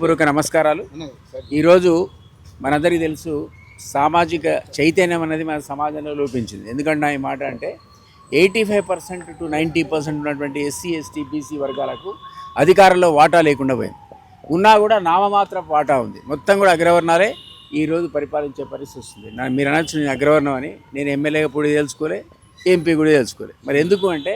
హృదయపూర్వక నమస్కారాలు. ఈరోజు మనందరికీ తెలుసు సామాజిక చైతన్యం అనేది మన సమాజంలో లోపించింది. ఎందుకంటే ఈ మాట అంటే 85% to 90% ఉన్నటువంటి ఎస్సీ ఎస్టీ బీసీ వర్గాలకు అధికారంలో వాటా లేకుండా పోయింది. ఉన్నా కూడా నామమాత్ర వాటా ఉంది. మొత్తం కూడా అగ్రవర్ణాలే ఈరోజు పరిపాలించే పరిస్థితి వస్తుంది. మీరు అనొచ్చు నేను అగ్రవర్ణం అని. నేను ఎమ్మెల్యేగా కూడా తెలుసుకోలే, ఎంపీ కూడా తెలుసుకోలే. మరి ఎందుకు అంటే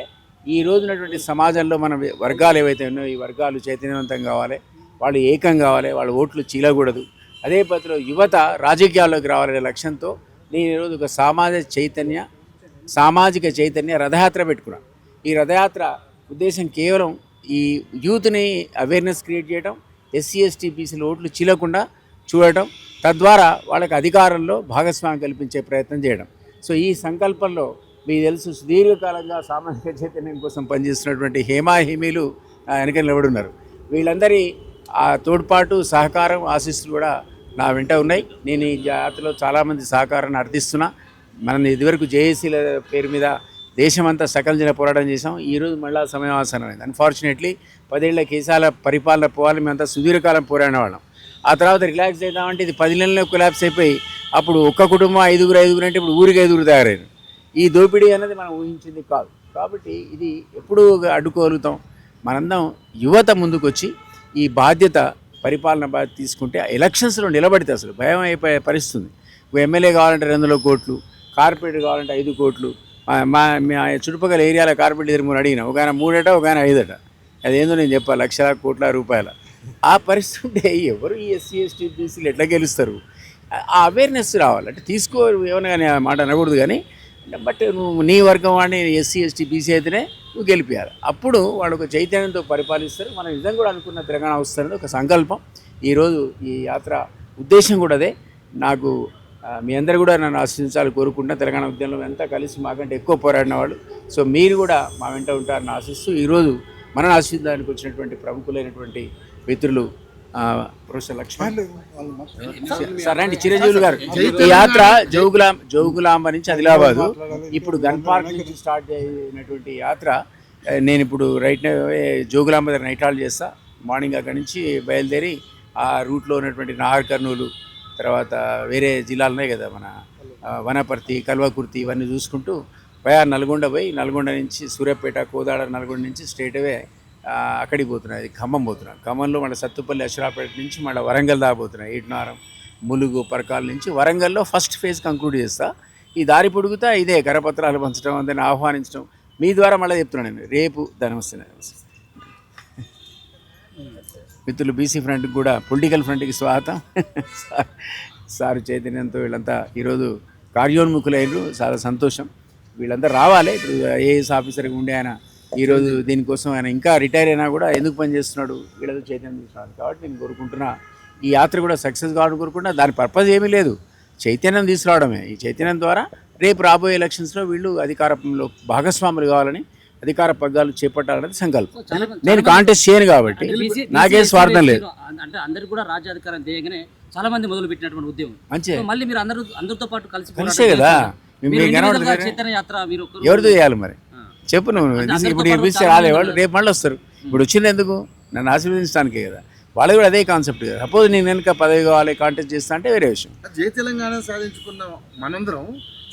ఈ రోజునటువంటి సమాజంలో మన వర్గాలు ఏవైతే ఉన్నాయో ఈ వర్గాలు చైతన్యవంతం కావాలి, వాళ్ళు ఏకం కావాలి, వాళ్ళ ఓట్లు చీలకూడదు. అదే పద్ధతిలో యువత రాజకీయాల్లోకి రావాలనే లక్ష్యంతో నేను ఈరోజు ఒక సామాజిక చైతన్య రథయాత్ర పెట్టుకున్నాను. ఈ రథయాత్ర ఉద్దేశం కేవలం ఈ యూత్ని అవేర్నెస్ క్రియేట్ చేయడం, ఎస్సీ ఎస్టీ బీసీల ఓట్లు చీలకుండా చూడటం, తద్వారా వాళ్ళకి అధికారంలో భాగస్వామ్యం కల్పించే ప్రయత్నం చేయడం. సో ఈ సంకల్పంలో మీకు తెలుసు సుదీర్ఘకాలంగా సామాజిక చైతన్యం కోసం పనిచేస్తున్నటువంటి హేమీలు వెనక నిలబడున్నారు. వీళ్ళందరి తోడ్పాటు, సహకారం, ఆశీస్సులు కూడా నా వెంట ఉన్నాయి. నేను ఈ జాతరలో చాలామంది సహకారాన్ని అర్థిస్తున్నా. మనం ఇదివరకు జేఏసీల పేరు మీద దేశమంతా సకల జన పోరాటం చేసాం. ఈరోజు మళ్ళా సమయం ఆసనమైంది. అన్ఫార్చునేట్లీ 10 ఏళ్ల కేసాల పరిపాలన పోవాలి, మేమంతా సుదీర్ఘకాలం పోరాడిన వాళ్ళం. ఆ తర్వాత రిలాక్స్ చేద్దామంటే ఇది 10 నెలల్లో కొలాప్స్ అయిపోయి అప్పుడు ఒక్క కుటుంబం ఐదుగురు అంటే ఇప్పుడు ఊరికి 5 తయారైన ఈ దోపిడీ అనేది మనం ఊహించింది కాదు. కాబట్టి ఇది ఎప్పుడు అడ్డుకోగలుగుతాం? మనందరం యువత ముందుకు వచ్చి ఈ పరిపాలన బాధ్యత తీసుకుంటే ఎలక్షన్స్లో నిలబడితే అసలు భయం అయిపోయే పరిస్థితుంది. ఎమ్మెల్యే కావాలంటే 200 కోట్లు, కార్పొరేట్ కావాలంటే 5 కోట్లు. మా చుట్టుపక్కల ఏరియాల కార్పొరేట్ ఇద్దరు అడిగిన, ఒక ఆయన 3 ఒక ఆయన 5 అదేందో నేను చెప్పాలి, లక్షల కోట్ల రూపాయల. ఆ పరిస్థితి ఉంటే ఎవరు ఈ ఎస్సీ ఎస్టీ బీసీలు ఎట్లా గెలుస్తారు? ఆ అవేర్నెస్ రావాలంటే ఏమైనా కానీ ఆ మాట అనకూడదు. కానీ బట్ నువ్వు నీ వర్గం వాడిని ఎస్సీ ఎస్టీ బీసీ అయితేనే నువ్వు గెలిపించాలి. అప్పుడు వాళ్ళు ఒక చైతన్యంతో పరిపాలిస్తారు. మనం నిజంగా కూడా అనుకున్న తెలంగాణ వస్తుందని ఒక సంకల్పం. ఈరోజు ఈ యాత్ర ఉద్దేశం కూడా అదే. నాకు మీ అందరూ కూడా నన్ను ఆశీర్వదించాలని కోరుకుంటున్నా. తెలంగాణ ఉద్యమంలో అంతా కలిసి మాకంటే ఎక్కువ పోరాడిన వాళ్ళు. సో మీరు కూడా మా వెంట ఉంటారని ఆశిస్తూ ఈరోజు మనల్ని ఆశీర్వాదానికి వచ్చినటువంటి ప్రముఖులైనటువంటి మిత్రులు ప్రొఫెసర్ లక్ష్మణ్ సార్ అండి, చిరంజీవులు గారు. ఈ యాత్ర జోగులాంబ నుంచి ఆదిలాబాదు, ఇప్పుడు గన్ పార్క్ నుంచి స్టార్ట్ అయినటువంటి యాత్ర. నేను ఇప్పుడు జోగులాంబ దగ్గర నైట్ హాల్ట్ చేస్తా. మార్నింగ్ అక్కడి నుంచి బయలుదేరి ఆ రూట్లో ఉన్నటువంటి నాగర్ కర్నూలు, తర్వాత వేరే జిల్లాలు ఉన్నాయి కదా, మన వనపర్తి, కల్వకుర్తి, ఇవన్నీ చూసుకుంటూ నల్గొండ పోయి, నల్గొండ నుంచి సూర్యాపేట, కోదాడ, నల్గొండ నుంచి స్ట్రైట్ అవే అక్కడికి పోతున్నాయి. ఖమ్మం పోతున్నాను. ఖమ్మంలో మళ్ళీ సత్తుపల్లి, అశ్రాపేట నుంచి మళ్ళీ వరంగల్ దాకపోతున్నాయి. ఈటనారం, ములుగు, పరకాల నుంచి వరంగల్లో ఫస్ట్ ఫేజ్ కంక్లూడ్ చేస్తా. ఈ దారి పొడుగుతా ఇదే కరపత్రాలు పంచడం, అందరిని ఆహ్వానించడం. మీ ద్వారా మళ్ళీ చెప్తున్నాను నేను రేపు ధనవస్తున్నాను మిత్రులు. బీసీ ఫ్రంట్కి కూడా, పొలిటికల్ ఫ్రంట్కి స్వాగతం. సారు చైతన్యంతో వీళ్ళంతా ఈరోజు కార్యోన్ముఖులైనరు. చాలా సంతోషం. వీళ్ళంతా రావాలి. ఇప్పుడు ఐఏఎస్ ఆఫీసర్గా ఉండే ఆయన ఈరోజు దీనికోసం ఆయన ఇంకా రిటైర్ అయినా కూడా ఎందుకు పనిచేస్తున్నాడు? వీళ్ళతో చైతన్యం తీసుకున్నాడు. కాబట్టి నేను కోరుకుంటున్నా ఈ యాత్ర కూడా సక్సెస్ కావాలని కోరుకుంటున్నా. దాని పర్పస్ ఏమీ లేదు, చైతన్యం తీసుకురావడమే. ఈ చైతన్యం ద్వారా రేపు రాబోయే ఎలక్షన్స్లో వీళ్ళు అధికారంలో భాగస్వాములు కావాలని, అధికార పగ్గాలు చేపట్టాలనేది సంకల్పం. నేను కాంటెస్ట్ చేయను కాబట్టి నాకేం స్వార్థం లేదు. అంటే అందరికి కూడా రాజ్యాధికారం చేయగానే చాలా మంది మొదలు పెట్టినటువంటి ఉద్యమం మంచిగా, మళ్ళీ మీరు అందరితో పాటు కలిసే కదా. ఎవరితో చేయాలి మరి చెప్పు నువ్వు? ఇప్పుడు పిలిస్తే రాలేవాళ్ళు, రేపు మళ్ళీ వస్తారు. ఇప్పుడు వచ్చింది ఎందుకు? నన్ను ఆశీర్వదించడానికే కదా. వాళ్ళు కూడా అదే కాన్సెప్ట్ కదా. సపోజ్ నేను వెనుక పదవి కావాలి, కాంటెస్ట్ చేస్తా అంటే వేరే విషయం. జై తెలంగాణ సాధించుకున్న మనందరం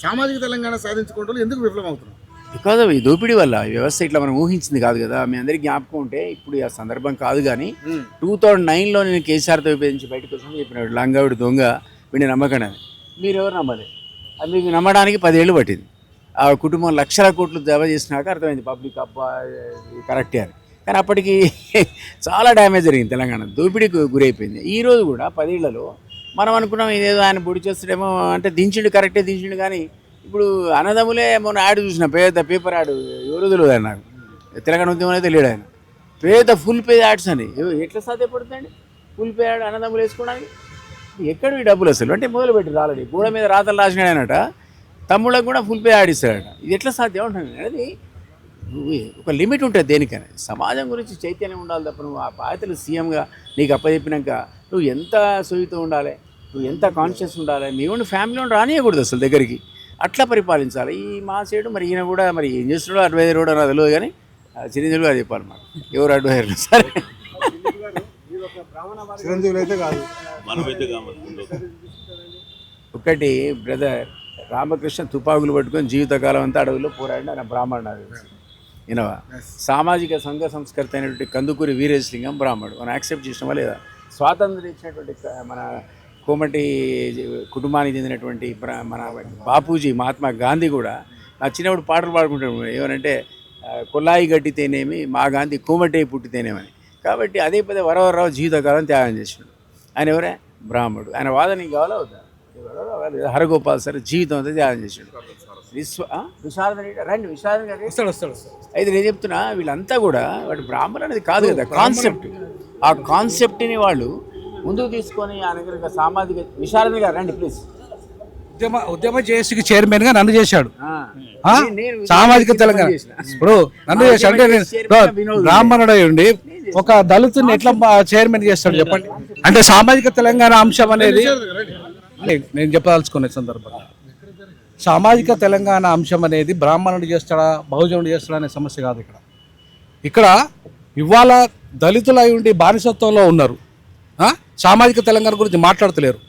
సామాజిక తెలంగాణ సాధించుకోవడంలో ఎందుకు విఫలమవుతున్నాం? బికాజ్ ఈ దోపిడీ వల్ల ఈ వ్యవస్థ ఇట్లా మనం ఊహించింది కాదు కదా. మీ అందరికీ జ్ఞాపకం ఉంటే ఇప్పుడు ఆ సందర్భం కాదు కానీ 2009లో నేను కేసీఆర్తో విభజించి బయటకు వచ్చి చెప్పినాడు, లంగావిడి దొంగ, వీడిని నమ్మకండి అని. మీరు ఎవరు నమ్మలేదు. అది మీకు నమ్మడానికి 10 ఏళ్ళు పట్టింది. ఆ కుటుంబం లక్షల కోట్లు జమ చేసినాక అర్థమైంది పబ్లిక్ అబ్బా కరెక్టే అని. కానీ అప్పటికి చాలా డ్యామేజ్ జరిగింది. తెలంగాణ దోపిడీకి గురైపోయింది. ఈరోజు కూడా 10 ఏళ్లలో మనం అనుకున్నాం ఇదేదో ఆయన పొడి చేస్తాడేమో అంటే దించిండు, కరెక్టే దించిండు. కానీ ఇప్పుడు అన్నదమ్ములే మొన్న యాడ్ చూసిన, పెద్ద పేపర్ యాడ్, ఎవరో తెలియదు ఆయన, నాకు తెలంగాణ ఉద్యమం అయితే తెలియదు ఆయన. ఫుల్ పేజ్ యాడ్స్ అని ఎట్లా సాధ్యపడుతుందండి? ఫుల్ పే యాడ్ అన్నదమ్ములు వేసుకోవడానికి ఎక్కడ ఈ డబ్బులు అసలు? అంటే మొదలుపెట్టి ఆల్రెడీ గోడ మీద రాతలు రాసినాడనట, తమ్ముళ్ళకు కూడా ఫుల్ పే యాడ్ ఇస్తాడట. ఇది ఎట్లా సాధ్యం ఉంటుంది? అనేది ఒక లిమిట్ ఉంటుంది దేనికైనా. సమాజం గురించి చైతన్యం ఉండాలి తప్ప నువ్వు ఆ బాధ్యతలు సీఎంగా నీకు అప్పచెప్పినాక నువ్వు ఎంత సొయ్యితో ఉండాలి, నువ్వు ఎంత కాన్షియస్ ఉండాలి. మీ ఉండి ఫ్యామిలీలో రానియకూడదు అసలు దగ్గరికి. అట్లా పరిపాలించాలి. ఈ మా సైడు మరి ఈయన కూడా మరి ఏం చేస్తున్నాడో అడ్వైజర్ కూడా నాకు తెలియదు. కానీ చిరంజీవి గారు చెప్పాలి మాకు ఎవరు అడ్వైజర్. సరే చిరంజీవులు అయితే కాదు. మనమైతే కావచ్చు. ఒకటి బ్రదర్ రామకృష్ణ తుపాకులు పట్టుకొని జీవితకాలం అంతా అడవిలో పోరాడిన ఆయన బ్రాహ్మణుడు ఈయనవా. సామాజిక సంఘ సంస్కర్త అయినటువంటి కందుకూరి వీరేశలింగం బ్రాహ్మణుడు. మనం యాక్సెప్ట్ చేసినామా లేదా? స్వాతంత్రం ఇచ్చినటువంటి మన కోమటి కుటుంబానికి చెందినటువంటి మన బాపూజీ మహాత్మా గాంధీ కూడా నా చిన్నప్పుడు పాటలు పాడుకుంటాడు ఏమనంటే కొల్లాయి గట్టితేనేమి మా గాంధీ కోమటే పుట్టితేనేమని. కాబట్టి అదే పదే వరవరరావు జీవితకాలం త్యాగం చేసినాడు. ఆయన ఎవరే? బ్రాహ్మణుడు. ఆయన వాదన కావాలా అవుతా హరగోపాల్ సార్ జీవితం అంతా త్యాగం చేశాడు. విశారద రండి విశారద గారు అయితే నేను చెప్తున్నా వీళ్ళంతా కూడా వాటి బ్రాహ్మణులు అనేది కాదు కదా కాన్సెప్ట్. ఆ కాన్సెప్ట్ని వాళ్ళు ముందుకు తీసుకొని ఆయన సామాజిక విశారద గారు రండి ప్లీజ్. ఉద్యమ జేఏసీకి చైర్మన్ గా నన్ను చేశాడు. సామాజిక తెలంగాణ ఇప్పుడు నన్ను చేశాడు అంటే బ్రాహ్మణుడు ఉండి ఒక దళితుని ఎట్లా చైర్మన్ చేస్తాడు చెప్పండి? అంటే సామాజిక తెలంగాణ అంశం అనేది నేను చెప్పదలుచుకునే సందర్భంగా సామాజిక తెలంగాణ అంశం అనేది బ్రాహ్మణుడు చేస్తాడా బహుజనుడు చేస్తాడా అనే సమస్య కాదు. ఇక్కడ ఇవాళ దళితులై ఉండి బానిసత్వంలో ఉన్నారు, సామాజిక తెలంగాణ గురించి మాట్లాడతలేరు.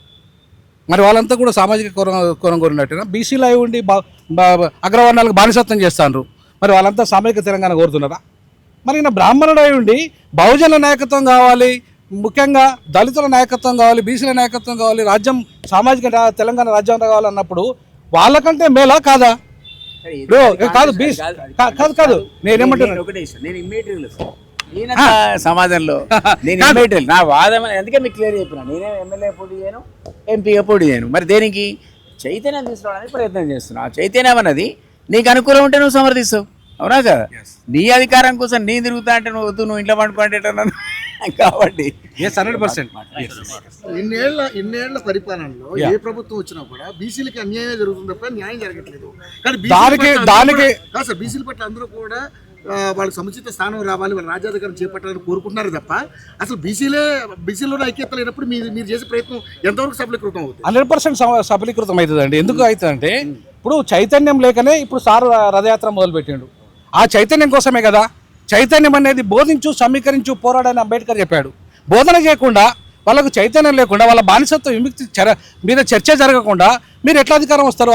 మరి వాళ్ళంతా కూడా సామాజిక కోరం కోరినట్టుగా బీసీలో అయి ఉండి అగ్రవర్ణాలకు బానిసత్వం చేస్తాను. మరి వాళ్ళంతా సామాజిక తెలంగాణ కోరుతున్నారా? మరి ఈయన బ్రాహ్మణుడై ఉండి బహుజనుల నాయకత్వం కావాలి, ముఖ్యంగా దళితుల నాయకత్వం కావాలి, బీసీల నాయకత్వం కావాలి, రాజ్యం సామాజిక తెలంగాణ రాజ్యం కావాలన్నప్పుడు వాళ్ళకంటే మేలా కాదా? కాదు కాదు కాదు నేనేమంటున్నాను సమాజంలో నేను నా వాదం అందుకే మీకు క్లియర్ చెప్పినా. నేనే ఎమ్మెల్యే పోటీ చేయను, ఎంపీగా పోటీ చేయను. మరి దేనికి? చైతన్యం తీసుకురావడానికి ప్రయత్నం చేస్తున్నావు. ఆ చైతన్యం అన్నది నీకు అనుకూలం ఉంటే నువ్వు సమర్థిస్తావు, అవునా కదా? నీ అధికారం కోసం నీ తిరుగుతా అంటే నువ్వు వద్దు, నువ్వు ఇంట్లో పండుకుంటే కాబట్టి 100%. ఇన్నేళ్ల పరిపాలనలో ఏ ప్రభుత్వం వచ్చినా కూడా బీసీలకి అన్యాయం జరుగుతుంది తప్ప న్యాయం జరగట్లేదు. కానీ సార్ బీసీల పట్ల అందరూ కూడా వాళ్ళకి సముచిత స్థానం రావాలి, వాళ్ళ రాజ్యాధికారం చేపట్టాలని కోరుకుంటున్నారు తప్ప అసలు బీసీలో ఐక్యత లేనప్పుడు మీరు చేసే ప్రయత్నం ఎంతవరకు సఫలీకృతం అవుతుంది? 100% సఫలీకృతం అవుతుందండి. ఎందుకు అవుతుందంటే ఇప్పుడు చైతన్యం లేకనే ఇప్పుడు సారు రథయాత్ర మొదలుపెట్టిండు. ఆ చైతన్యం కోసమే కదా. చైతన్యం అనేది బోధించు సమీకరించు పోరాడని అంబేద్కర్ చెప్పాడు. బోధన చేయకుండా వాళ్ళకు చైతన్యం లేకుండా వాళ్ళ బానిసత్వ విముక్తి మీద చర్చ జరగకుండా మీరు ఎట్లా అధికారం వస్తారు?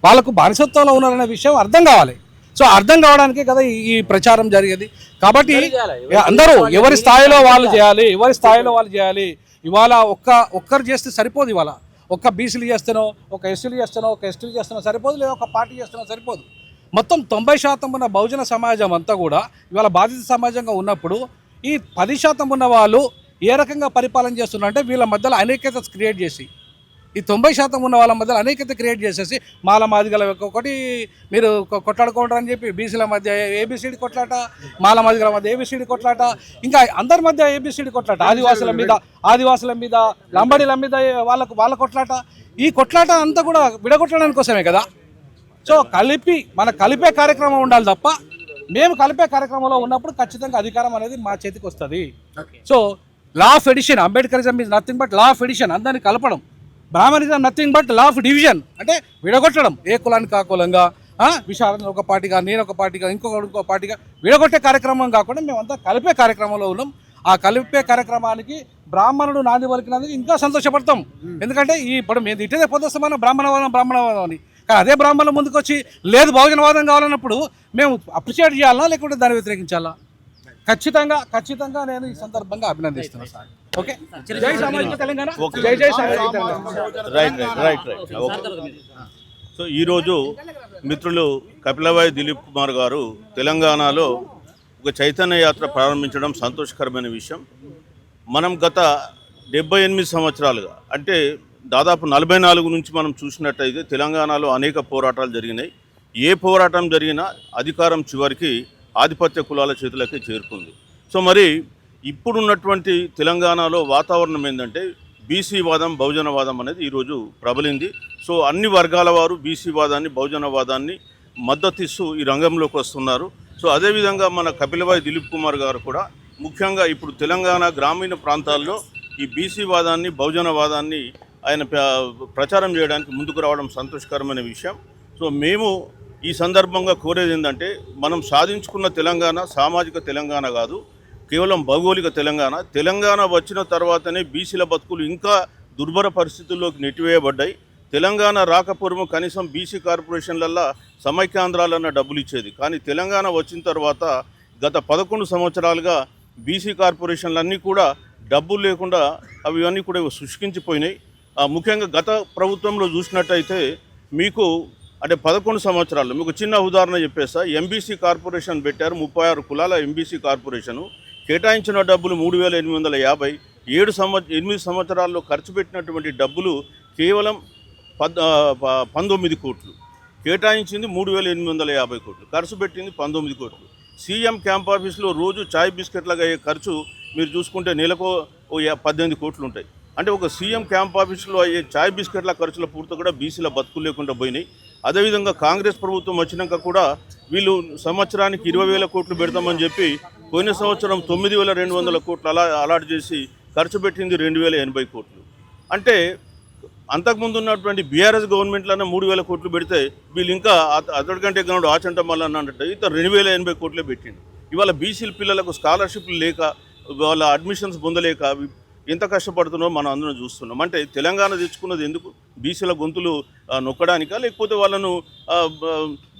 వాళ్ళకు బానిసత్వంలో ఉన్నారనే విషయం అర్థం కావాలి. సో అర్థం కావడానికే కదా ఈ ప్రచారం జరిగేది. కాబట్టి అందరూ ఎవరి స్థాయిలో వాళ్ళు చేయాలి. ఇవాళ ఒక్కరు చేస్తే సరిపోదు. ఇవాళ ఒక్క బీసీలు చేస్తానో, ఒక ఎస్సీలు చేస్తానో, ఒక ఎస్టీలు చేస్తానో సరిపోదు, లేదా ఒక పార్టీ చేస్తానో సరిపోదు. మొత్తం 90% ఉన్న బహుజన సమాజం అంతా కూడా ఇవాళ బాధిత సమాజంగా ఉన్నప్పుడు ఈ 10% ఉన్న వాళ్ళు ఏ రకంగా పరిపాలన చేస్తున్నారంటే వీళ్ళ మధ్యలో అనేకత క్రియేట్ చేసి, ఈ 90% ఉన్న వాళ్ళ మధ్యలో అనేకత క్రియేట్ చేసేసి మాల మాదిగల ఒకటి మీరు కొట్లాడుకోవడం అని చెప్పి బీసీల మధ్య ఏబిసిడి కొట్లాట, మాల మాదిగల మధ్య ఏబిసిడి కొట్లాట, ఇంకా అందరి మధ్య ఏబిసిడి కొట్లాట, ఆదివాసుల మీద లంబడీల మీద వాళ్ళ కొట్లాట. ఈ కొట్లాట అంతా కూడా విడగొట్టడానికి కోసమే కదా. సో కలిపే కార్యక్రమం ఉండాలి తప్ప మేము కలిపే కార్యక్రమంలో ఉన్నప్పుడు ఖచ్చితంగా అధికారం అనేది మా చేతికి వస్తుంది. So law of addition, Ambedkarism is nothing but law of addition, అందరినీ కలపడం. Brahminism nothing but law of division, అంటే విడగొట్టడం. ఏ కులానికి ఆ కులంగా, విశారణ ఒక పార్టీగా, నేను ఒక పార్టీగా, ఇంకో పార్టీగా విడగొట్టే కార్యక్రమం కాకుండా మేమంతా కలిపే కార్యక్రమంలో ఉన్నాం. ఆ కలిపే కార్యక్రమానికి బ్రాహ్మణుడు నాంది పలికినందుకు ఇంకా సంతోషపడతాం. ఎందుకంటే ఇప్పుడు మేము ఇట్టే పొందొస్తామని బ్రాహ్మణవాదం అని, కానీ అదే బ్రాహ్మణుల ముందుకు వచ్చి లేదు బహుజనవాదం కావాలన్నప్పుడు మేము అప్రిషియేట్ చేయాలా లేకుంటే దాన్ని వ్యతిరేకించాలా? ఖచ్చితంగా నేను ఈ సందర్భంగా అభినందిస్తున్నాను సార్. ఓకే, జై సామాజిక తెలంగాణ, జై సామాజిక తెలంగాణ. రైట్. సో ఈరోజు మిత్రులు కపిలవాయి దిలీప్ కుమార్ గారు తెలంగాణలో ఒక చైతన్య యాత్ర ప్రారంభించడం సంతోషకరమైన విషయం. మనం గత 78 సంవత్సరాలుగా, అంటే దాదాపు 44 నుంచి మనం చూసినట్టయితే తెలంగాణలో అనేక పోరాటాలు జరిగినాయి. ఏ పోరాటం జరిగినా అధికారం చివరికి ఆధిపత్య కులాల చేతులకే చేరుకుంది. సో మరి ఇప్పుడున్నటువంటి తెలంగాణలో వాతావరణం ఏంటంటే బీసీ వాదం, బహుజనవాదం అనేది ఈరోజు ప్రబలింది. సో అన్ని వర్గాల వారు బీసీ వాదాన్ని, బహుజనవాదాన్ని మద్దతిస్తూ ఈ రంగంలోకి వస్తున్నారు. సో అదేవిధంగా మన కపిలవాయి దిలీప్ కుమార్ గారు కూడా ముఖ్యంగా ఇప్పుడు తెలంగాణ గ్రామీణ ప్రాంతాల్లో ఈ బీసీ వాదాన్ని, బహుజనవాదాన్ని ఆయన ప్రచారం చేయడానికి ముందుకు రావడం సంతోషకరమైన విషయం. సో మేము ఈ సందర్భంగా కోరేది ఏంటంటే మనం సాధించుకున్న తెలంగాణ సామాజిక తెలంగాణ కాదు, కేవలం భౌగోళిక తెలంగాణ వచ్చిన తర్వాతనే బీసీల బతుకులు ఇంకా దుర్భర పరిస్థితుల్లోకి నెట్టివేయబడ్డాయి. తెలంగాణ రాకపూర్వం కనీసం బీసీ కార్పొరేషన్లల్లో సమైక్యాంధ్రాలన్న డబ్బులు ఇచ్చేది. కానీ తెలంగాణ వచ్చిన తర్వాత గత 11 సంవత్సరాలుగా బీసీ కార్పొరేషన్లన్నీ కూడా డబ్బులు లేకుండా అన్నీ కూడా శుష్కించిపోయినాయి. ముఖ్యంగా గత ప్రభుత్వంలో చూసినట్టయితే మీకు అంటే 11 సంవత్సరాలు మీకు చిన్న ఉదాహరణ చెప్పేస్తా. ఎంబీసీ కార్పొరేషన్ పెట్టారు, 36 కులాల ఎంబీసీ కార్పొరేషను. కేటాయించిన డబ్బులు 3,850. 8 సంవత్సరాల్లో ఖర్చు పెట్టినటువంటి డబ్బులు కేవలం 19 కోట్లు. కేటాయించింది 3,850 కోట్లు, ఖర్చు పెట్టింది 19 కోట్లు. సీఎం క్యాంప్ ఆఫీస్లో రోజు చాయ్ బిస్కెట్లకు అయ్యే ఖర్చు మీరు చూసుకుంటే నెలకు 18 కోట్లు ఉంటాయి. అంటే ఒక సీఎం క్యాంప్ ఆఫీస్లో అయ్యే చాయ్ బిస్కెట్ల ఖర్చుల పూర్తి కూడా బీసీల బతుకులు లేకుండా పోయినాయి. అదేవిధంగా కాంగ్రెస్ ప్రభుత్వం వచ్చినాక కూడా వీళ్ళు సంవత్సరానికి 20,000 కోట్లు పెడతామని చెప్పి పోయిన సంవత్సరం 9,200 కోట్లు అలాట్ చేసి ఖర్చు పెట్టింది 2,080 కోట్లు. అంటే అంతకుముందు ఉన్నటువంటి బీఆర్ఎస్ గవర్నమెంట్లోనే 3,000 కోట్లు పెడితే వీళ్ళు ఇంకా అతడికంటే గనుడు ఆచంట మళ్ళీ అన్నట్టు ఇంత 2,080 కోట్లే పెట్టిండు. ఇవాళ బీసీల పిల్లలకు స్కాలర్షిప్లు లేక వాళ్ళ అడ్మిషన్స్ పొందలేక ఎంత కష్టపడుతున్నారో మనం అందరం చూస్తున్నాం. అంటే తెలంగాణ తెచ్చుకున్నది ఎందుకు? బీసీల గొంతులు నొక్కడానికా, లేకపోతే వాళ్ళను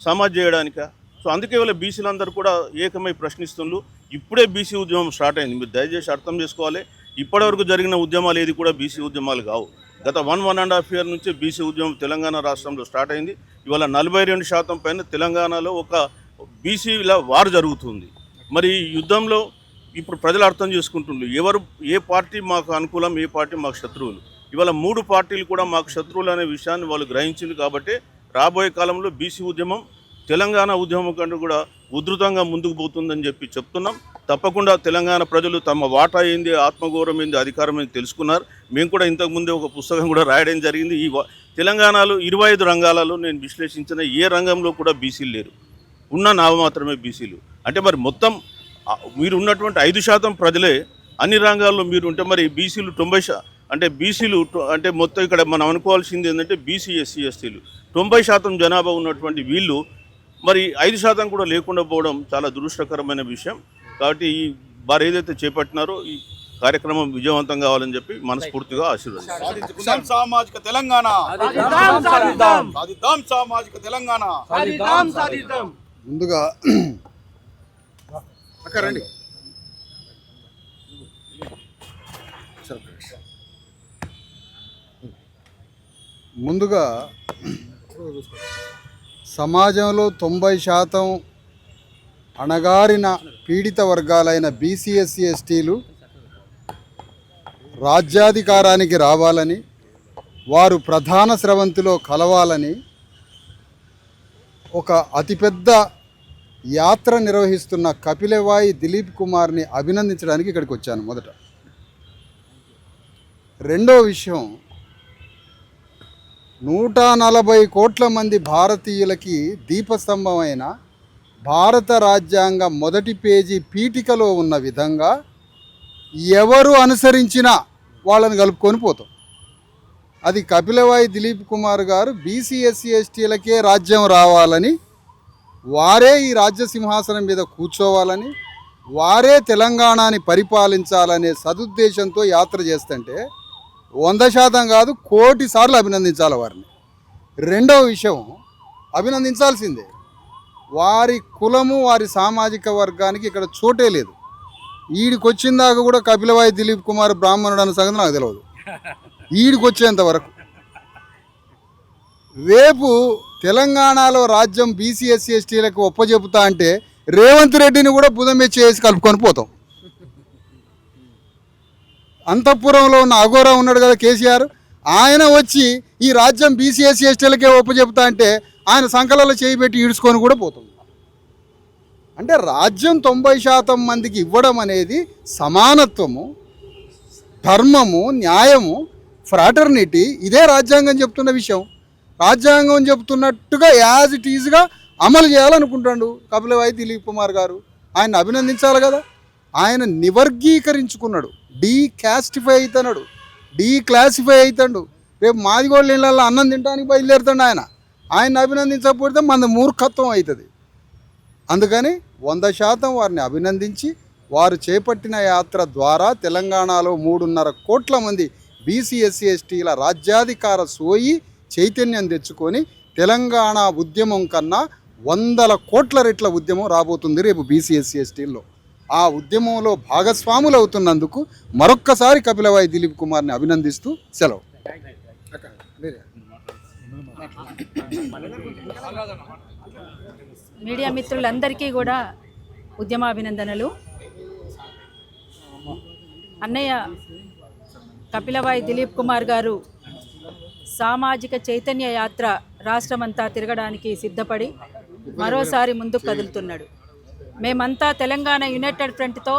సమాజ్ చేయడానికా? సో అందుకే వాళ్ళ బీసీలందరూ కూడా ఏకమై ప్రశ్నిస్తున్నారు. ఇప్పుడే బీసీ ఉద్యమం స్టార్ట్ అయింది, మీరు దయచేసి అర్థం చేసుకోవాలి. ఇప్పటివరకు జరిగిన ఉద్యమాలు ఏది కూడా బీసీ ఉద్యమాలు కావు. గత 1.5 ఇయర్ నుంచి బీసీ ఉద్యమం తెలంగాణ రాష్ట్రంలో స్టార్ట్ అయింది. ఇవాళ 42% పైన తెలంగాణలో ఒక బీసీల వార్ జరుగుతుంది. మరి యుద్ధంలో ఇప్పుడు ప్రజలు అర్థం చేసుకుంటున్నారు ఏ పార్టీ మాకు అనుకూలం, ఏ పార్టీ మాకు శత్రువులు. ఇవాళ 3 పార్టీలు కూడా మాకు శత్రువులు అనే విషయాన్ని వాళ్ళు గ్రహించింది. కాబట్టి రాబోయే కాలంలో బీసీ ఉద్యమం తెలంగాణ ఉద్యమం కంటే కూడా ఉధృతంగా ముందుకు పోతుందని చెప్పి చెప్తున్నాం. తప్పకుండా తెలంగాణ ప్రజలు తమ వాటా ఏంది, ఆత్మగౌరవం ఏంది, అధికారం ఏంది తెలుసుకున్నారు. మేము కూడా ఇంతకుముందే ఒక పుస్తకం కూడా రాయడం జరిగింది. ఈ తెలంగాణలో 25 రంగాలలో నేను విశ్లేషించిన ఏ రంగంలో కూడా బీసీలు లేరు, ఉన్న మాత్రమే బీసీలు. అంటే మరి మొత్తం మీరు ఉన్నటువంటి 5% ప్రజలే అన్ని రంగాల్లో మీరు ఉంటే మరి బీసీలు 90 అంటే బీసీలు అంటే మొత్తం ఇక్కడ మనం అనుకోవాల్సింది ఏంటంటే బీసీ ఎస్సీ ఎస్టీలు 90% జనాభా ఉన్నటువంటి వీళ్ళు మరి 5% కూడా లేకుండా పోవడం చాలా దురదృష్టకరమైన విషయం. కాబట్టి వారు ఏదైతే చేపట్టినారో ఈ కార్యక్రమం విజయవంతం కావాలని చెప్పి మనస్ఫూర్తిగా ఆశీర్వదిస్తాం. సామాజిక తెలంగాణ సామాజిక తెలంగాణ. ముందుగా రండి ముందుగా సమాజంలో 90% అణగారిన పీడిత వర్గాలైన బీసీ ఎస్సీ ఎస్టీలు రాజ్యాధికారానికి రావాలని, వారు ప్రధాన స్రవంతిలో కలవాలని ఒక అతిపెద్ద యాత్ర నిర్వహిస్తున్న కపిలవాయి దిలీప్ కుమార్ని అభినందించడానికి ఇక్కడికి వచ్చాను. మొదట రెండో విషయం, 140 కోట్ల మంది భారతీయులకి దీపస్తంభమైన భారత రాజ్యాంగ మొదటి పేజీ పీఠికలో ఉన్న విధంగా ఎవరు అనుసరించినా వాళ్ళని కలుపుకొని పోతాం. అది కపిలవాయి దిలీప్ కుమార్ గారు బీసీ ఎస్సీ ఎస్టీలకే రాజ్యం రావాలని, వారే ఈ రాజ్య సింహాసనం మీద కూర్చోవాలని, వారే తెలంగాణని పరిపాలించాలనే సదుద్దేశంతో యాత్ర చేస్తుంటే 100% కాదు, 1,000,000 సార్లు అభినందించాలి వారిని. రెండవ విషయం, అభినందించాల్సిందే, వారి కులము వారి సామాజిక వర్గానికి ఇక్కడ చోటే లేదు. ఈడికి వచ్చిందాక కూడా కపిలవాయి దిలీప్ కుమార్ బ్రాహ్మణుడు అన్న సంగతి నాకు తెలియదు. ఈడికి వచ్చేంత వరకు రేపు తెలంగాణలో రాజ్యం బీసీ ఎస్సీ ఎస్టీలకు ఒప్పజెపుతా అంటే రేవంత్ రెడ్డిని కూడా బుధమే చేసి కలుపుకొని పోతాం. అంతఃపురంలో ఉన్న అఘోరా ఉన్నాడు కదా కేసీఆర్, ఆయన వచ్చి ఈ రాజ్యం బీసీ ఎస్సీ ఎస్టీలకే ఒప్పజెపుతా అంటే ఆయన సంకలలో చేయి పెట్టి ఈడ్చుకొని కూడా పోతాం. అంటే రాజ్యం 90% మందికి ఇవ్వడం అనేది సమానత్వము, ధర్మము, న్యాయము, ఫ్రాటర్నిటీ, ఇదే రాజ్యాంగం చెప్తున్న విషయం. రాజ్యాంగం చెప్తున్నట్టుగా యాజ్ ఇట్ ఈజ్గా అమలు చేయాలనుకుంటాడు కపిలవాయి దిలీప్ కుమార్ గారు. ఆయన అభినందించాలి కదా. ఆయన నివర్గీకరించుకున్నాడు, డీకాస్టిఫై అవుతున్నాడు, డీక్లాసిఫై అవుతాడు. రేపు మాదిగోళ్ళ ఇళ్ళల్లో అన్నం తినడానికి బయలుదేరుతాడు ఆయన అభినందించకపోతే మన మూర్ఖత్వం అవుతుంది. అందుకని 100% వారిని అభినందించి వారు చేపట్టిన యాత్ర ద్వారా తెలంగాణలో 3.5 కోట్ల మంది బీసీ ఎస్సీ ఎస్టీల రాజ్యాధికార సోయి చైతన్యం తెచ్చుకొని తెలంగాణ ఉద్యమం కన్నా 100 కోట్ల రెట్ల ఉద్యమం రాబోతుంది రేపు బీసీ ఎస్సీ ఎస్టీల్లో. ఆ ఉద్యమంలో భాగస్వాములు అవుతున్నందుకు మరొక్కసారి కపిలవాయి దిలీప్ కుమార్ని అభినందిస్తూ సెలవు. మీడియా మిత్రులందరికీ కూడా ఉద్యమాభినందనలు. అన్నయ్య కపిలవాయి దిలీప్ కుమార్ గారు సామాజిక చైతన్య యాత్ర రాష్ట్రమంతా తిరగడానికి సిద్ధపడి మరోసారి ముందుకు కదులుతున్నాడు. మేమంతా తెలంగాణ యునైటెడ్ ఫ్రంట్తో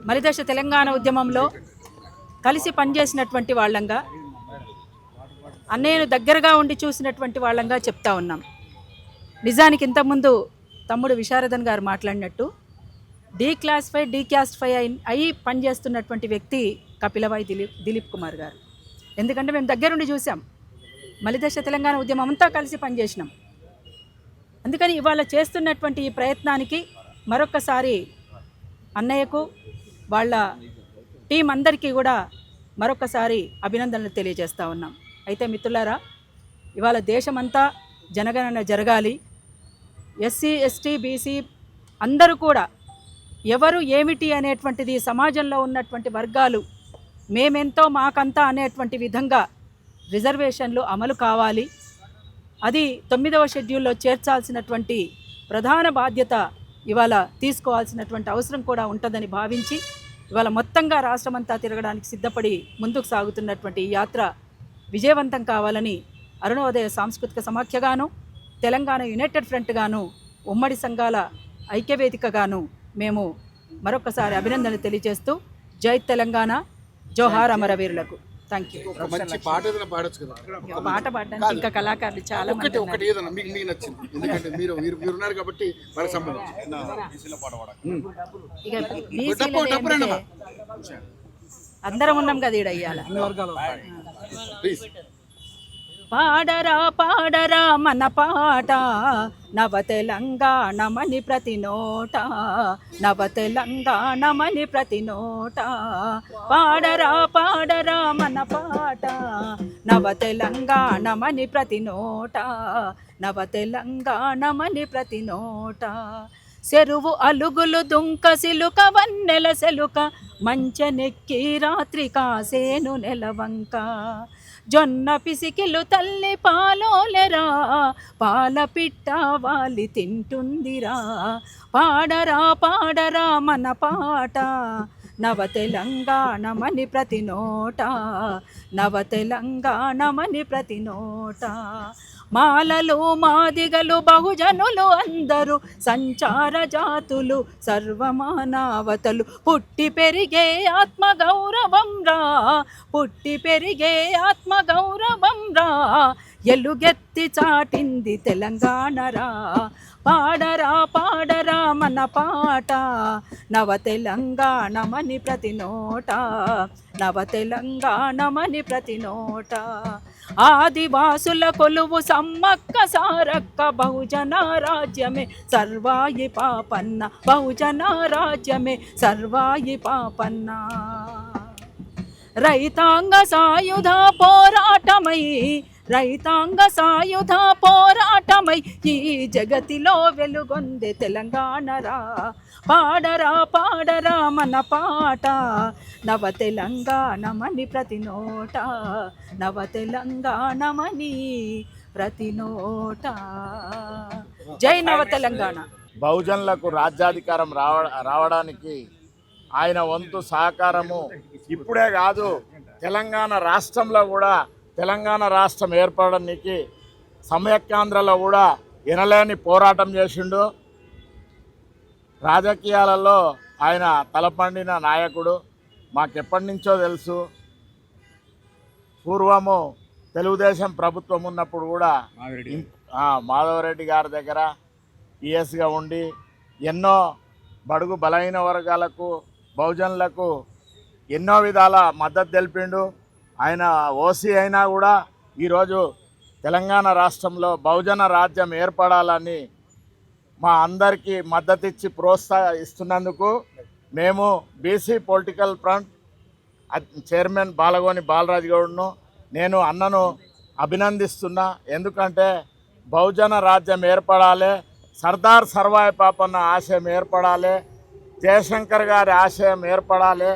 మలిదశ తెలంగాణ ఉద్యమంలో కలిసి పనిచేసినటువంటి వాళ్ళంగా, అన్నయ్యను దగ్గరగా ఉండి చూసినటువంటి వాళ్ళంగా చెప్తా ఉన్నాం. నిజానికి ఇంతకుముందు తమ్ముడు విశారదన్ గారు మాట్లాడినట్టు డీక్యాస్టిఫై అయి పనిచేస్తున్నటువంటి వ్యక్తి కపిలవాయి దిలీప్ కుమార్ గారు. ఎందుకంటే మేము దగ్గరుండి చూసాం, మలిదశ తెలంగాణ ఉద్యమం అంతా కలిసి పనిచేసినాం. అందుకని ఇవాళ చేస్తున్నటువంటి ఈ ప్రయత్నానికి మరొక్కసారి అన్నయ్యకు వాళ్ళ టీం అందరికీ కూడా మరొకసారి అభినందనలు తెలియజేస్తూ ఉన్నాం. అయితే మిత్రులారా, ఇవాళ దేశమంతా జనగణన జరగాలి. ఎస్సీ ఎస్టీ బీసీ అందరూ కూడా ఎవరు ఏమిటి అనేటువంటిది సమాజంలో ఉన్నటువంటి వర్గాలు మేమెంతో మాకంతా అనేటువంటి విధంగా రిజర్వేషన్లు అమలు కావాలి. అది 9వ షెడ్యూల్లో చేర్చాల్సినటువంటి ప్రధాన బాధ్యత ఇవాళ తీసుకోవాల్సినటువంటి అవసరం కూడా ఉంటుందని భావించి ఇవాళ మొత్తంగా రాష్ట్రమంతా తిరగడానికి సిద్ధపడి ముందుకు సాగుతున్నటువంటి ఈ యాత్ర విజయవంతం కావాలని అరుణోదయ సాంస్కృతిక సమాఖ్యగాను, తెలంగాణ యునైటెడ్ ఫ్రంట్గాను, ఉమ్మడి సంఘాల ఐక్యవేదికగాను మేము మరొకసారి అభినందనలు తెలియజేస్తూ జై తెలంగాణ, జోహార్ అమరవీరులకు. Thank you. మంచి పాట ఏదైనా పాడొచ్చు కదా. పాట పాడడానికి ఇంకా కళాకారులు చాలా మంది ఉన్నారు. ఒకటి ఏదైనా మీకు నచ్చింది, ఎందుకంటే మీరు ఉన్నారు కాబట్టి వాళ్ళకి సంబంధం. ఇక బీసీలు అందరం ఉన్నాం కదా ఈడ ఇయ్యాల. పాడరా పాడరా మన పాట నవ తెలంగాణమని ప్రతి నోట, నవ తెలంగాణమని ప్రతి నోట. పాడరా పాడరా మన పాట నవ తెలంగాణమని ప్రతి నోట, నవ తెలంగాణమని ప్రతి నోట. చెరువు అలుగులు దుంక సిలుక వన్నెల సెలుక మంచనెక్కి రాత్రి కాసేను నెలవంక. జొన్న పిసికిలు తల్లి పాలోలెరా పాల పిట్ట వాలి తింటుందిరా. పాడరా పాడరా మన పాట నవ తెలంగాణమని ప్రతి నోట, నవ తెలంగాణమని ప్రతి నోట. మాలలు మాదిగలు బహుజనులు అందరూ సంచార జాతులు సర్వమానవతలు పుట్టి పెరిగే ఆత్మగౌరవం రా, పుట్టి పెరిగే ఆత్మగౌరవం రా. ఎలుగెత్తి చాటింది తెలంగాణ రా. పాడరా పాడరా మన పాట నవ తెలంగాణమని ప్రతి నోట, నవ తెలంగాణమని ప్రతి నోట. ఆదివాసుల కొలువు సమ్మక్క సారక్క బహుజన రాజ్యమే సర్వాయి పాపన్న, బహుజన రాజ్యమే సర్వాయి పాపన్న. రైతాంగ సాయుధ పోరాటమై, రైతాంగ సాయుధ పోరాటమై ఈ జగతిలో వెలుగొందే తెలంగాణరా. పాడరా పాడరా మన పాట నవ తెలంగాణమని ప్రతి నోట, నవ తెలంగాణమని ప్రతి నోట. జై నవ తెలంగాణ. బహుజనులకు రాజ్యాధికారం రావడానికి ఆయన వంతు సహకారము ఇప్పుడే కాదు, తెలంగాణ రాష్ట్రంలో కూడా, తెలంగాణ రాష్ట్రం ఏర్పడడానికి సమైక్యాంధ్రలో కూడా ఎనలేని పోరాటం చేసిండు. రాజకీయాలలో ఆయన తలపండిన నాయకుడు. మాకెప్పటి నుంచో తెలుసు. పూర్వము తెలుగుదేశం ప్రభుత్వం ఉన్నప్పుడు కూడా మాధవరెడ్డి గారి దగ్గర ఈఎస్గా ఉండి ఎన్నో బడుగు బలహీన వర్గాలకు, బహుజనులకు ఎన్నో విధాల మద్దతు తెలిపిండు. ఆయన ఓసీ అయినా కూడా ఈరోజు తెలంగాణ రాష్ట్రంలో బహుజన రాజ్యం ఏర్పడాలని మా అందరికీ మద్దతు ఇచ్చి ప్రోత్సహిస్తున్నందుకు మేము BC political front chairman Balagoni Balaraju గౌడ్ను నేను అన్నను అభినందిస్తున్నా. ఎందుకంటే బహుజన రాజ్యం ఏర్పడాలి, సర్దార్ సర్వాయి పాపన్న ఆశయం ఏర్పడాలి, జయశంకర్ గారి ఆశయం ఏర్పడాలి,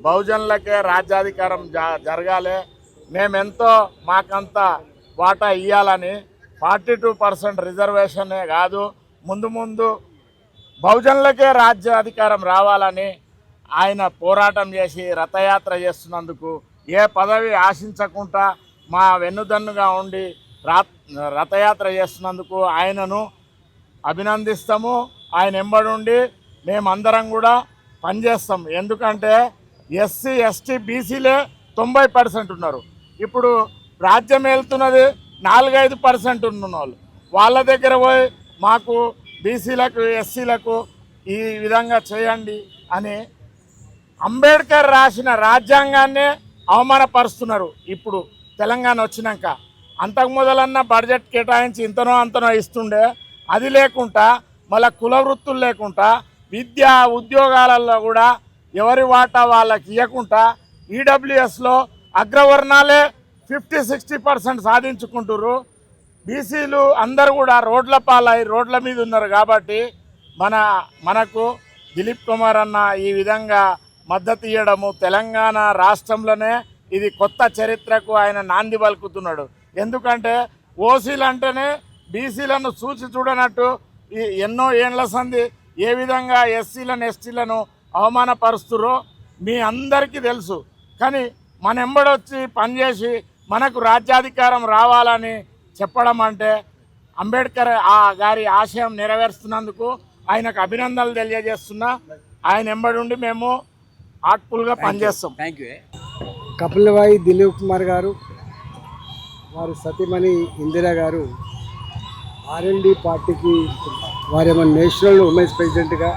బహుజనులకే రాజ్యాధికారం జరగాలి. మేమెంతో మాకంత వాటా ఇవ్వాలని 42% రిజర్వేషనే కాదు, ముందు ముందు బహుజనులకే రాజ్యాధికారం రావాలని ఆయన పోరాటం చేసి రథయాత్ర చేస్తున్నందుకు ఏ పదవి ఆశించకుండా మా వెన్నుదన్నుగా ఉండి రథయాత్ర చేస్తున్నందుకు ఆయనను అభినందిస్తాము. ఆయన ఎంబడుండి మేమందరం కూడా పనిచేస్తాం. ఎందుకంటే ఎస్సీ ఎస్టీ బీసీలే 90% ఉన్నారు. ఇప్పుడు రాజ్యం వెళ్తున్నది 4-5% ఉన్న వాళ్ళు. వాళ్ళ దగ్గర పోయి మాకు బీసీలకు ఎస్సీలకు ఈ విధంగా చేయండి అని అంబేద్కర్ రాసిన రాజ్యాంగాన్నే అవమానపరుస్తున్నారు. ఇప్పుడు తెలంగాణ వచ్చినాక అంతకు మొదలన్న బడ్జెట్ కేటాయించి ఇంతనో అంతనో ఇస్తుండే, అది లేకుండా మళ్ళీ కుల వృత్తులు లేకుండా విద్యా ఉద్యోగాలలో కూడా ఎవరి వాటా వాళ్ళకి ఇవ్వకుండా ఈడబ్ల్యూఎస్లో అగ్రవర్ణాలే 50-60% సాధించుకుంటున్నారు. బీసీలు అందరూ కూడా రోడ్ల పాలై రోడ్ల మీద ఉన్నారు. కాబట్టి మనకు దిలీప్ కుమార్ అన్న ఈ విధంగా మద్దతు ఇవ్వడము తెలంగాణ రాష్ట్రంలోనే ఇది కొత్త చరిత్రకు ఆయన నాంది పలుకుతున్నాడు. ఎందుకంటే ఓసీలు అంటేనే బీసీలను చూసి చూడనట్టు ఎన్నో ఏండ్ల సంధి ఏ విధంగా ఎస్సీలను ఎస్టీలను అవమానపరుస్తురో మీ అందరికీ తెలుసు. కానీ మన ఎంబడొచ్చి పనిచేసి మనకు రాజ్యాధికారం రావాలని చెప్పడం అంటే అంబేద్కర్ గారి ఆశయం నెరవేరుస్తున్నందుకు ఆయనకు అభినందనలు తెలియజేస్తున్నా. ఆయన ఎంబడి మేము హార్ట్ఫుల్గా పనిచేస్తాం. Thank you. కపిలవాయి దిలీప్ కుమార్ గారు, వారి సతీమణి ఇందిరా గారు RLD పార్టీకి వారేమో నేషనల్ ఉమెన్స్ ప్రెసిడెంట్గా,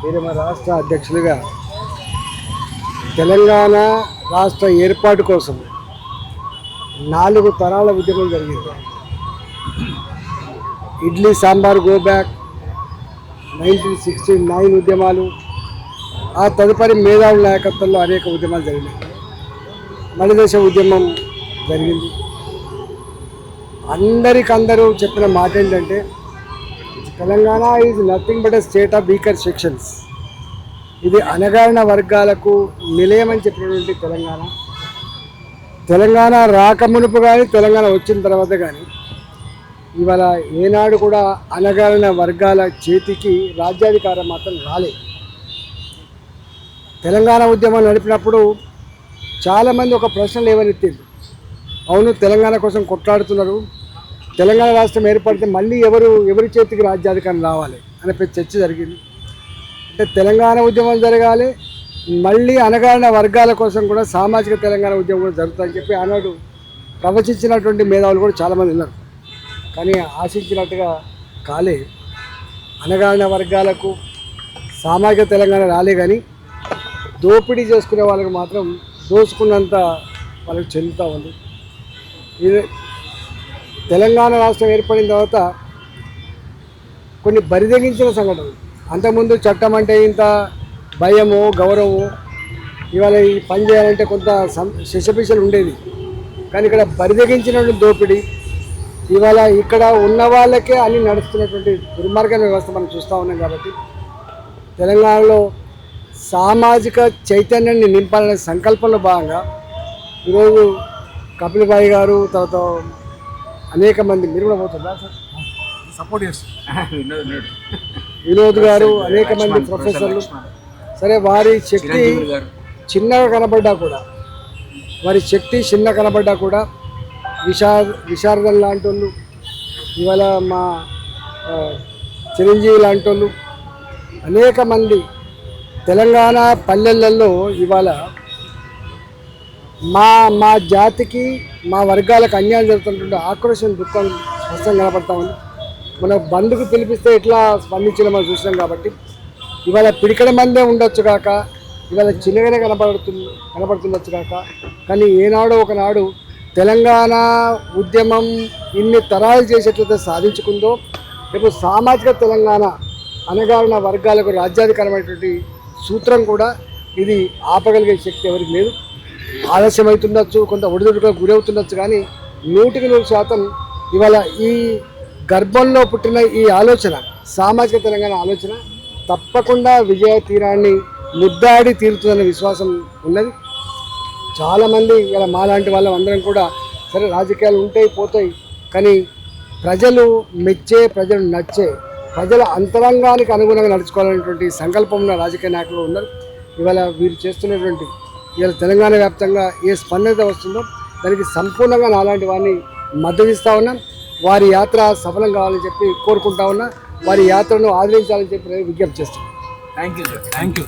వీరేమో రాష్ట్ర అధ్యక్షులుగా తెలంగాణ రాష్ట్ర ఏర్పాటు కోసం 4 తరాల ఉద్యమం జరిగింది. ఇడ్లీ సాంబార్ గో బ్యాక్, 1969 ఉద్యమాలు, ఆ తదుపరి మేధావుల నాయకత్వంలో అనేక ఉద్యమాలు జరిగినాయి. మలిదశ ఉద్యమం జరిగింది. అందరికందరూ చెప్పిన మాట ఏంటంటే Telangana is nothing but a state of weaker sections. ఇది అణగారిన వర్గాలకు నిలయమని చెప్పినటువంటి తెలంగాణ రాకమునుపు కానీ తెలంగాణ వచ్చిన తర్వాత కానీ ఇవాళ ఏనాడు కూడా అణగారిన వర్గాల చేతికి రాజ్యాధికారం మాత్రం రాలేదు. తెలంగాణ ఉద్యమం నడిపినప్పుడు చాలామంది ఒక ప్రశ్న లేవనెత్తింది. అవును, తెలంగాణ కోసం కొట్లాడుతున్నారు, తెలంగాణ రాష్ట్రం ఏర్పడితే మళ్ళీ ఎవరి చేతికి రాజ్యాధికారం రావాలి అనే చర్చ జరిగింది. అంటే తెలంగాణ ఉద్యమం జరగాలి, మళ్ళీ అణగారిన వర్గాల కోసం కూడా సామాజిక తెలంగాణ ఉద్యమం కూడా జరుగుతుందని చెప్పి ఆనాడు ప్రవచించినటువంటి మేధావులు కూడా చాలామంది ఉన్నారు. కానీ ఆశించినట్టుగా కాలే. అణగారిన వర్గాలకు సామాజిక తెలంగాణ రాలే, కానీ దోపిడీ చేసుకునే వాళ్ళకి మాత్రం దోచుకున్నంత వాళ్ళకి చెందుతూ ఉంది. ఇది తెలంగాణ రాష్ట్రం ఏర్పడిన తర్వాత కొన్ని బరిదెగించిన సంఘటనలు. అంతకుముందు చట్టం అంటే ఇంత భయము గౌరవము, ఇవాళ ఈ పని చేయాలంటే కొంత శిశపిశలు ఉండేది. కానీ ఇక్కడ బరిదెగించినటువంటి దోపిడీ, ఇవాళ ఇక్కడ ఉన్న వాళ్ళకే అన్ని నడుస్తున్నటువంటి దుర్మార్గ వ్యవస్థ మనం చూస్తూ ఉన్నాం. కాబట్టి తెలంగాణలో సామాజిక చైతన్యాన్ని నింపాలనే సంకల్పంలో భాగంగా ఈరోజు కపిలబాయి గారు, తర్వాత అనేక మంది, మీరు కూడా పోతుందా సార్, సపోర్ట్ చేస్తారు, వినోద్ గారు, అనేక మంది ప్రొఫెసర్లు, సరే వారి శక్తి చిన్నగా కనబడ్డా కూడా విశారదం లాంటి వాళ్ళు, ఇవాళ మా చిరంజీవి లాంటి వాళ్ళు, అనేక మంది తెలంగాణ పల్లెలలో ఇవాళ మా జాతికి మా వర్గాలకు అన్యాయం జరుగుతున్నటువంటి ఆక్రోశం దుఃఖం స్పష్టంగా కనపడతా ఉంది. మన బంధుకు పిలిపిస్తే ఎట్లా స్పందించడం మనం చూసినాం. కాబట్టి ఇవాళ పిడికడ మందే ఉండొచ్చు కాక, ఇవాళ చిన్నగానే కనపడుతుండొచ్చు కాక, కానీ ఏనాడో ఒకనాడు తెలంగాణ ఉద్యమం ఇన్ని తరాలు చేసేట్లయితే సాధించుకుందో, రేపు సామాజిక తెలంగాణ అణగారిన వర్గాలకు రాజ్యాధికారమైనటువంటి సూత్రం కూడా ఇది ఆపగలిగే శక్తి ఎవరికి లేదు. ఆలస్యం అవుతుండొచ్చు, కొంత ఒడిదుడుకు గురవుతుండొచ్చు, కానీ 100% ఇవాళ ఈ గర్భంలో పుట్టిన ఈ ఆలోచన, సామాజిక తెలంగాణ ఆలోచన తప్పకుండా విజయ తీరాన్ని ముద్దాడి తీరుతుందనే విశ్వాసం ఉన్నది. చాలామంది ఇలా మాలాంటి వాళ్ళం అందరం కూడా సరే రాజకీయాలు ఉంటాయి పోతాయి, కానీ ప్రజలు మెచ్చే, ప్రజలు నచ్చే, ప్రజల అంతరంగానికి అనుగుణంగా నడుచుకోవాలనేటువంటి సంకల్పం ఉన్న రాజకీయ నాయకులు ఉన్నారు. ఇవాళ వీరు చేస్తున్నటువంటి ఇవాళ తెలంగాణ వ్యాప్తంగా ఏ స్పందన వస్తుందో దానికి సంపూర్ణంగా నాలాంటి వారిని మద్దతు ఇస్తూ ఉన్నాం. వారి యాత్ర సఫలం కావాలని చెప్పి కోరుకుంటా ఉన్నా. వారి యాత్రను ఆదరించాలని చెప్పి నేను విజ్ఞప్తి చేస్తున్నాను. Thank you.